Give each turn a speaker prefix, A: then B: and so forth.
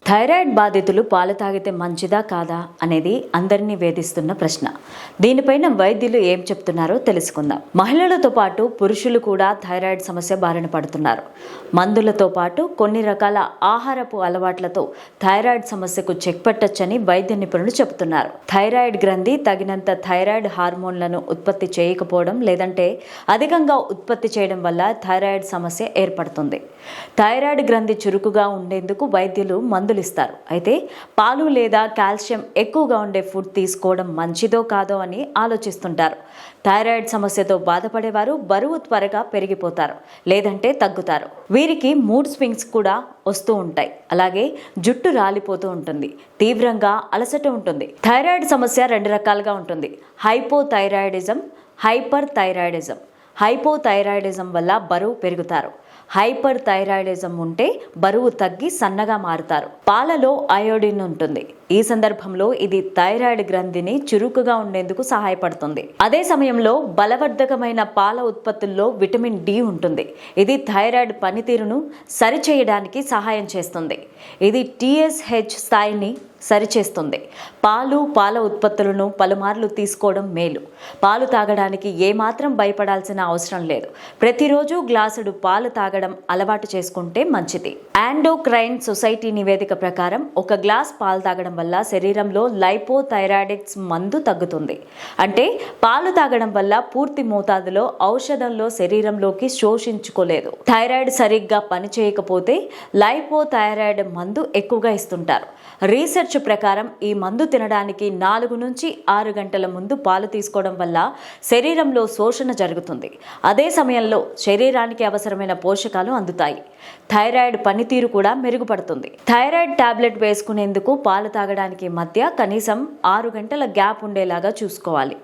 A: Thyroid బాధితులు పాలు తాగితే మంచిదా కాదా అనేది అందరినీ వేధిస్తున్న ప్రశ్న. దీనిపైన వైద్యులు ఏం చెప్తున్నారో తెలుసుకుందాం. మహిళలతో పాటు పురుషులు కూడా థైరాయిడ్ సమస్య బారిన పడుతున్నారు. మందులతో పాటు కొన్ని రకాల ఆహారపు అలవాట్లతో థైరాయిడ్ సమస్యకు చెక్ పెట్టొచ్చని వైద్య నిపుణులు చెబుతున్నారు. థైరాయిడ్ గ్రంథి తగినంత థైరాయిడ్ హార్మోన్లను ఉత్పత్తి చేయకపోవడం లేదంటే అధికంగా ఉత్పత్తి చేయడం వల్ల థైరాయిడ్ సమస్య ఏర్పడుతుంది. థైరాయిడ్ గ్రంథి చురుకుగా ఉండేందుకు వైద్యులు మందులు ఇస్తారు. అయితే పాలు లేదా కాల్షియం ఎక్కువగా ఉండే ఫుడ్ తీసుకోవడం మంచిదో కాదో అని ఆలోచిస్తుంటారు. థైరాయిడ్ సమస్యతో బాధపడేవారు బరువు త్వరగా పెరిగిపోతారు లేదంటే తగ్గుతారు. వీరికి మూడ్ స్వింగ్స్ కూడా వస్తూ ఉంటాయి. అలాగే జుట్టు రాలిపోతూ ఉంటుంది. తీవ్రంగా అలసట ఉంటుంది. థైరాయిడ్ సమస్య రెండు రకాలుగా ఉంటుంది: హైపోథైరాయిడిజం, హైపర్ థైరాయిడిజం. హైపోథైరాయిడిజం వల్ల బరువు పెరుగుతారు. హైపర్ థైరాయిడిజం ఉంటే బరువు తగ్గి సన్నగా మారుతారు. పాలలో అయోడిన్ ఉంటుంది. ఈ సందర్భంలో ఇది థైరాయిడ్ గ్రంథిని చురుకుగా ఉండేందుకు సహాయపడుతుంది. అదే సమయంలో బలవర్ధకమైన పాల ఉత్పత్తుల్లో విటమిన్ డి ఉంటుంది. ఇది థైరాయిడ్ పనితీరును సరిచేయడానికి సహాయం చేస్తుంది. ఇది టీఎస్హెచ్ స్థాయిని సరిచేస్తుంది. పాల ఉత్పత్తులను పలుమార్లు తీసుకోవడం మేలు. పాలు తాగడానికి ఏమాత్రం భయపడాల్సిన అవసరం లేదు. ప్రతిరోజు గ్లాసుడు పాలు తాగడం అలవాటు చేసుకుంటే మంచిది. ఎండోక్రైన్ సొసైటీ నివేదిక ప్రకారం ఒక గ్లాస్ పాలు తాగడం వల్ల శరీరంలో లైపోథైరాయిడ్స్ మందు తగ్గుతుంది. అంటే పాలు తాగడం వల్ల పూర్తి మోతాదులో ఔషధంలో శరీరంలోకి శోషించుకోలేదు. థైరాయిడ్ సరిగ్గా పనిచేయకపోతే లైపోథైరాయిడ్ మందు ఎక్కువగా ఇస్తుంటారు. రీసెర్చ్ ప్రకారం ఈ మందు తినడానికి 4 నుంచి 6 గంటల ముందు పాలు తీసుకోవడం వల్ల శరీరంలో శోషణ జరుగుతుంది. అదే సమయంలో శరీరానికి అవసరమైన పోషకాలు అందుతాయి. థైరాయిడ్ పనితీరు కూడా మెరుగుపడుతుంది. థైరాయిడ్ టాబ్లెట్ వేసుకునేందుకు పాలు తాగడానికి మధ్య కనీసం 6 గంటల గ్యాప్ ఉండేలాగా చూసుకోవాలి.